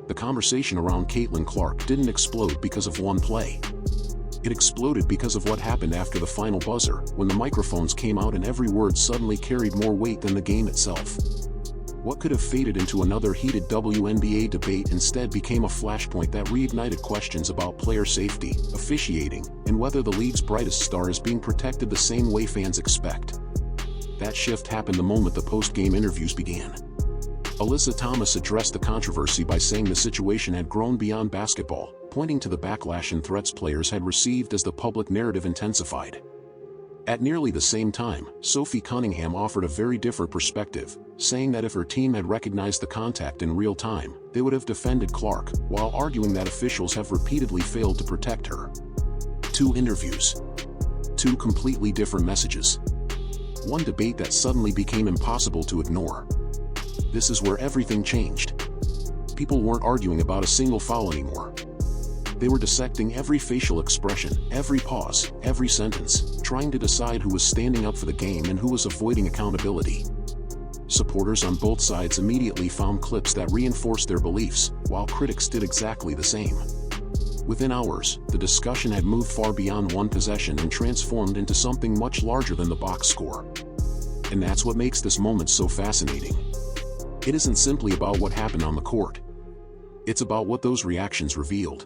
the conversation around Caitlin Clark didn't explode because of one play. It exploded because of what happened after the final buzzer, when the microphones came out and every word suddenly carried more weight than the game itself. What could have faded into another heated WNBA debate instead became a flashpoint that reignited questions about player safety, officiating, and whether the league's brightest star is being protected the same way fans expect. That shift happened the moment the post-game interviews began. Alyssa Thomas addressed the controversy by saying the situation had grown beyond basketball, pointing to the backlash and threats players had received as the public narrative intensified. At nearly the same time, SOPHIE Cunningham offered a very different perspective, saying that if her team had recognized the contact in real time, they would have defended Clark, while arguing that officials have repeatedly failed to protect her. Two interviews. Two completely different messages. One debate that suddenly became impossible to ignore. This is where everything changed. People weren't arguing about a single foul anymore. They were dissecting every facial expression, every pause, every sentence, trying to decide who was standing up for the game and who was avoiding accountability. Supporters on both sides immediately found clips that reinforced their beliefs, while critics did exactly the same. Within hours, the discussion had moved far beyond one possession and transformed into something much larger than the box score. And that's what makes this moment so fascinating. It isn't simply about what happened on the court. It's about what those reactions revealed.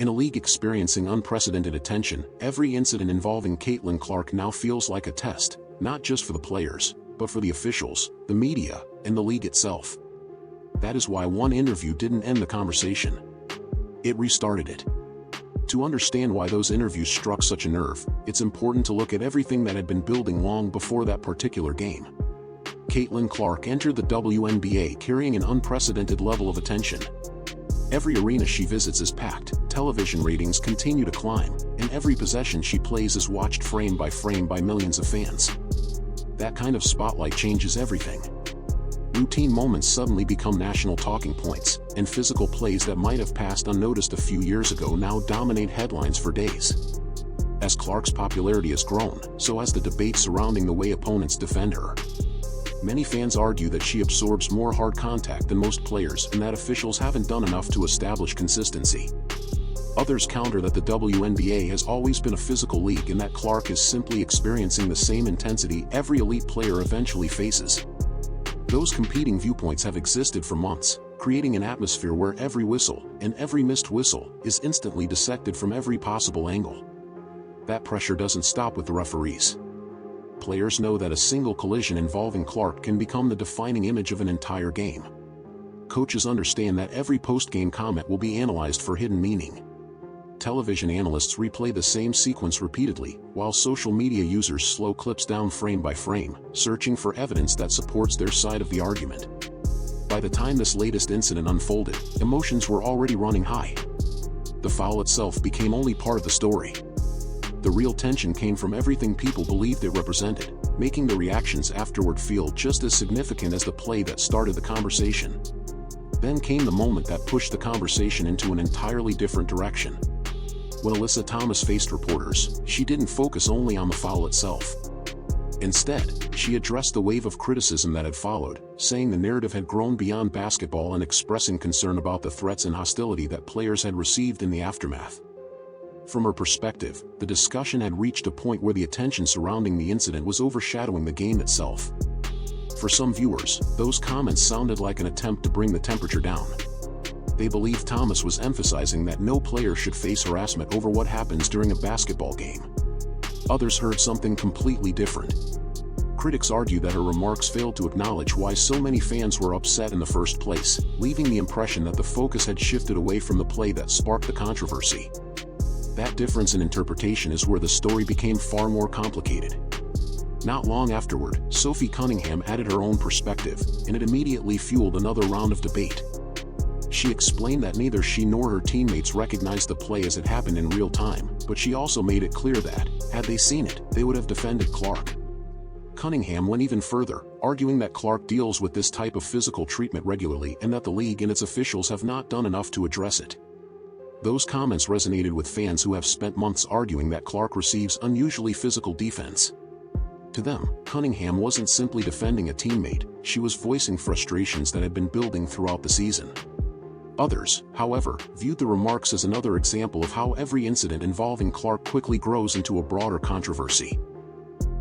In a league experiencing unprecedented attention, every incident involving Caitlin Clark now feels like a test, not just for the players, but for the officials, the media, and the league itself. That is why one interview didn't end the conversation. It restarted it. To understand why those interviews struck such a nerve, it's important to look at everything that had been building long before that particular game. Caitlin Clark entered the WNBA carrying an unprecedented level of attention. Every arena she visits is packed, television ratings continue to climb, and every possession she plays is watched frame by millions of fans. That kind of spotlight changes everything. Routine moments suddenly become national talking points, and physical plays that might have passed unnoticed a few years ago now dominate headlines for days. As Clark's popularity has grown, so has the debate surrounding the way opponents defend her. Many fans argue that she absorbs more hard contact than most players and that officials haven't done enough to establish consistency. Others counter that the WNBA has always been a physical league and that Clark is simply experiencing the same intensity every elite player eventually faces. Those competing viewpoints have existed for months, creating an atmosphere where every whistle, and every missed whistle, is instantly dissected from every possible angle. That pressure doesn't stop with the referees. Players know that a single collision involving Clark can become the defining image of an entire game. Coaches understand that every post-game comment will be analyzed for hidden meaning. Television analysts replay the same sequence repeatedly, while social media users slow clips down frame by frame, searching for evidence that supports their side of the argument. By the time this latest incident unfolded, emotions were already running high. The foul itself became only part of the story. The real tension came from everything people believed it represented, making the reactions afterward feel just as significant as the play that started the conversation. Then came the moment that pushed the conversation into an entirely different direction. When Alyssa Thomas faced reporters, she didn't focus only on the foul itself. Instead, she addressed the wave of criticism that had followed, saying the narrative had grown beyond basketball and expressing concern about the threats and hostility that players had received in the aftermath. From her perspective, the discussion had reached a point where the attention surrounding the incident was overshadowing the game itself. For some viewers, those comments sounded like an attempt to bring the temperature down. They believed Thomas was emphasizing that no player should face harassment over what happens during a basketball game. Others heard something completely different. Critics argue that her remarks failed to acknowledge why so many fans were upset in the first place, leaving the impression that the focus had shifted away from the play that sparked the controversy. That difference in interpretation is where the story became far more complicated. Not long afterward, SOPHIE Cunningham added her own perspective, and it immediately fueled another round of debate. She explained that neither she nor her teammates recognized the play as it happened in real time, but she also made it clear that, had they seen it, they would have defended Clark. Cunningham went even further, arguing that Clark deals with this type of physical treatment regularly and that the league and its officials have not done enough to address it. Those comments resonated with fans who have spent months arguing that Clark receives unusually physical defense. To them, Cunningham wasn't simply defending a teammate, she was voicing frustrations that had been building throughout the season. Others, however, viewed the remarks as another example of how every incident involving Clark quickly grows into a broader controversy.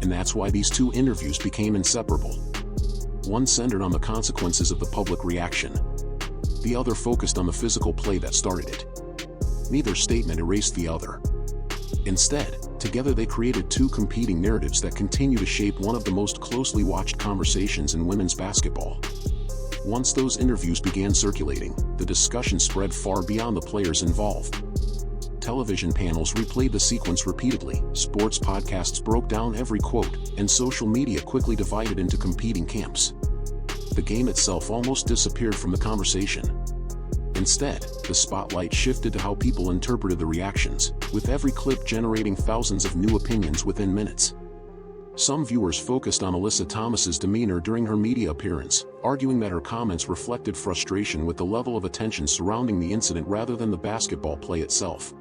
And that's why these two interviews became inseparable. One centered on the consequences of the public reaction. The other focused on the physical play that started it. Neither statement erased the other. Instead, together they created two competing narratives that continue to shape one of the most closely watched conversations in women's basketball. Once those interviews began circulating, the discussion spread far beyond the players involved. Television panels replayed the sequence repeatedly, sports podcasts broke down every quote, and social media quickly divided into competing camps. The game itself almost disappeared from the conversation. Instead, the spotlight shifted to how people interpreted the reactions, with every clip generating thousands of new opinions within minutes. Some viewers focused on Alyssa Thomas's demeanor during her media appearance, arguing that her comments reflected frustration with the level of attention surrounding the incident rather than the basketball play itself.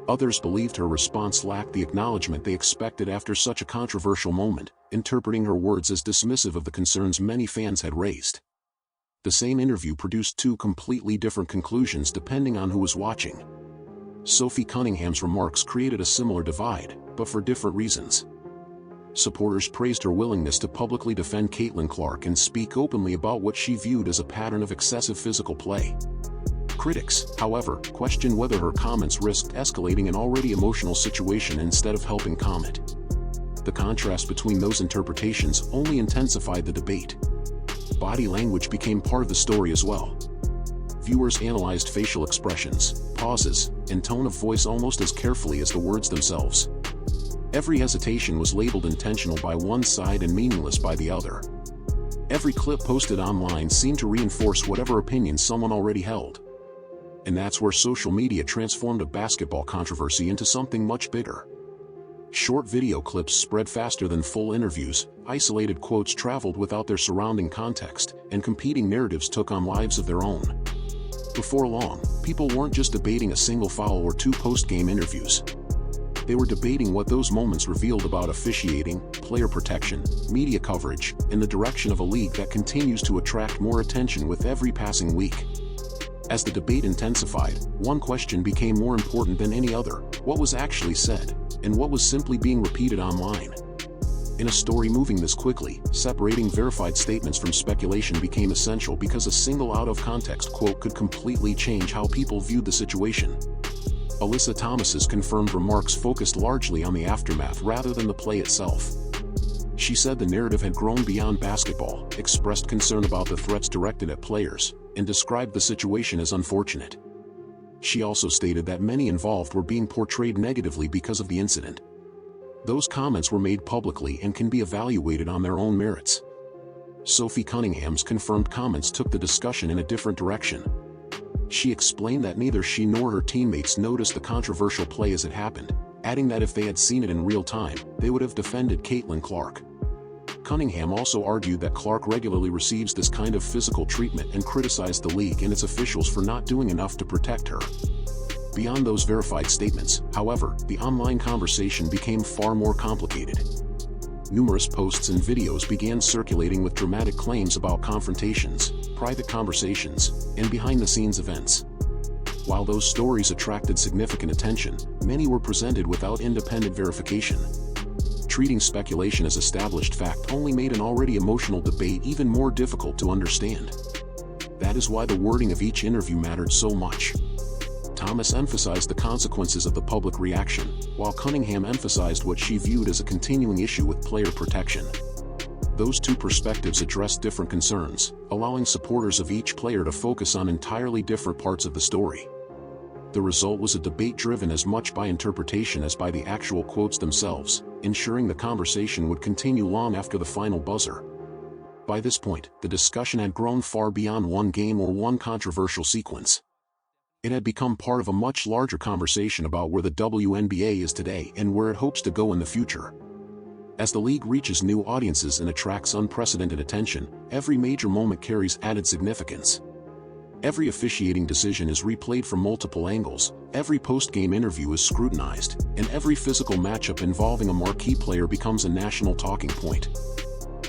Others believed her response lacked the acknowledgement they expected after such a controversial moment, interpreting her words as dismissive of the concerns many fans had raised. The same interview produced two completely different conclusions depending on who was watching. Sophie Cunningham's remarks created a similar divide, but for different reasons. Supporters praised her willingness to publicly defend Caitlin Clark and speak openly about what she viewed as a pattern of excessive physical play. Critics, however, questioned whether her comments risked escalating an already emotional situation instead of helping calm it. The contrast between those interpretations only intensified the debate. Body language became part of the story as well. Viewers analyzed facial expressions, pauses, and tone of voice almost as carefully as the words themselves. Every hesitation was labeled intentional by one side and meaningless by the other. Every clip posted online seemed to reinforce whatever opinion someone already held. And that's where social media transformed a basketball controversy into something much bigger. Short video clips spread faster than full interviews, isolated quotes traveled without their surrounding context, and competing narratives took on lives of their own. Before long, people weren't just debating a single foul or two post-game interviews. They were debating what those moments revealed about officiating, player protection, media coverage, and the direction of a league that continues to attract more attention with every passing week. As the debate intensified, one question became more important than any other: what was actually said, and what was simply being repeated online. In a story moving this quickly, separating verified statements from speculation became essential because a single out-of-context quote could completely change how people viewed the situation. Alyssa Thomas's confirmed remarks focused largely on the aftermath rather than the play itself. She said the narrative had grown beyond basketball, expressed concern about the threats directed at players, and described the situation as unfortunate. She also stated that many involved were being portrayed negatively because of the incident. Those comments were made publicly and can be evaluated on their own merits. Sophie Cunningham's confirmed comments took the discussion in a different direction. She explained that neither she nor her teammates noticed the controversial play as it happened, adding that if they had seen it in real time, they would have defended Caitlin Clark. Cunningham also argued that Clark regularly receives this kind of physical treatment and criticized the league and its officials for not doing enough to protect her. Beyond those verified statements, however, the online conversation became far more complicated. Numerous posts and videos began circulating with dramatic claims about confrontations, private conversations, and behind-the-scenes events. While those stories attracted significant attention, many were presented without independent verification. Treating speculation as established fact only made an already emotional debate even more difficult to understand. That is why the wording of each interview mattered so much. Thomas emphasized the consequences of the public reaction, while Cunningham emphasized what she viewed as a continuing issue with player protection. Those two perspectives addressed different concerns, allowing supporters of each player to focus on entirely different parts of the story. The result was a debate driven as much by interpretation as by the actual quotes themselves, ensuring the conversation would continue long after the final buzzer. By this point, the discussion had grown far beyond one game or one controversial sequence. It had become part of a much larger conversation about where the WNBA is today and where it hopes to go in the future. As the league reaches new audiences and attracts unprecedented attention, every major moment carries added significance. Every officiating decision is replayed from multiple angles, every post-game interview is scrutinized, and every physical matchup involving a marquee player becomes a national talking point.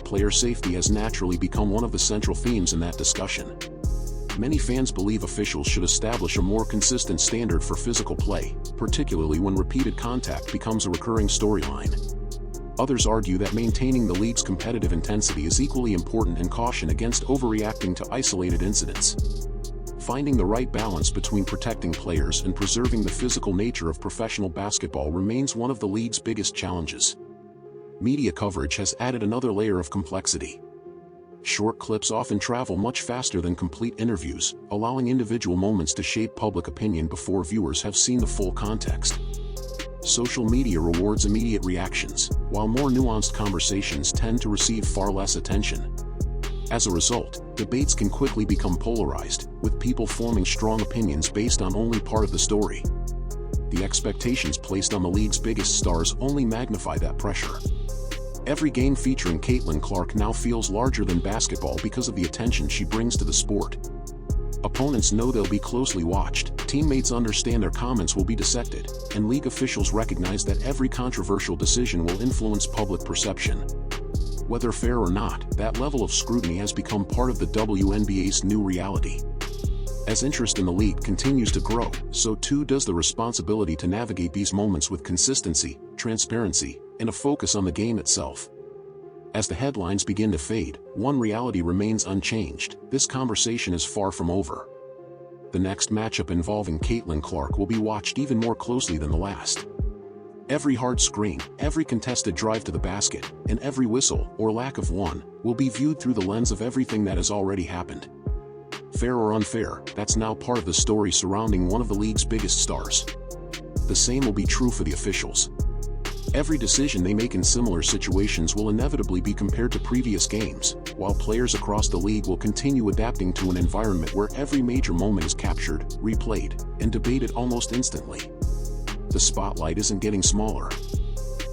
Player safety has naturally become one of the central themes in that discussion. Many fans believe officials should establish a more consistent standard for physical play, particularly when repeated contact becomes a recurring storyline. Others argue that maintaining the league's competitive intensity is equally important and caution against overreacting to isolated incidents. Finding the right balance between protecting players and preserving the physical nature of professional basketball remains one of the league's biggest challenges. Media coverage has added another layer of complexity. Short clips often travel much faster than complete interviews, allowing individual moments to shape public opinion before viewers have seen the full context. Social media rewards immediate reactions, while more nuanced conversations tend to receive far less attention. As a result, debates can quickly become polarized, with people forming strong opinions based on only part of the story. The expectations placed on the league's biggest stars only magnify that pressure. Every game featuring Caitlin Clark now feels larger than basketball because of the attention she brings to the sport. Opponents know they'll be closely watched, teammates understand their comments will be dissected, and league officials recognize that every controversial decision will influence public perception. Whether fair or not, that level of scrutiny has become part of the WNBA's new reality. As interest in the league continues to grow, so too does the responsibility to navigate these moments with consistency, transparency, and a focus on the game itself. As the headlines begin to fade, one reality remains unchanged: this conversation is far from over. The next matchup involving Caitlin Clark will be watched even more closely than the last. Every hard screen, every contested drive to the basket, and every whistle, or lack of one, will be viewed through the lens of everything that has already happened. Fair or unfair, that's now part of the story surrounding one of the league's biggest stars. The same will be true for the officials. Every decision they make in similar situations will inevitably be compared to previous games, while players across the league will continue adapting to an environment where every major moment is captured, replayed, and debated almost instantly. The spotlight isn't getting smaller.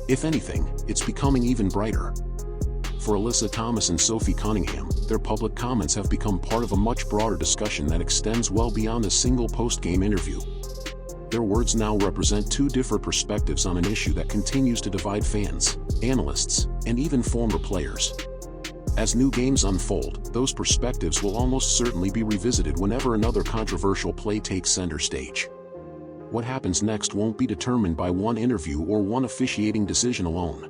If anything, it's becoming even brighter. For Alyssa Thomas and Sophie Cunningham, their public comments have become part of a much broader discussion that extends well beyond a single post-game interview. Their words now represent two different perspectives on an issue that continues to divide fans, analysts, and even former players. As new games unfold, those perspectives will almost certainly be revisited whenever another controversial play takes center stage. What happens next won't be determined by one interview or one officiating decision alone.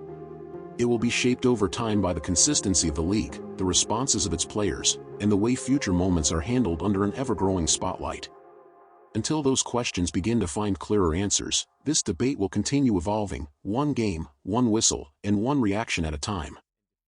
It will be shaped over time by the consistency of the league, the responses of its players, and the way future moments are handled under an ever-growing spotlight. Until those questions begin to find clearer answers, this debate will continue evolving, one game, one whistle, and one reaction at a time.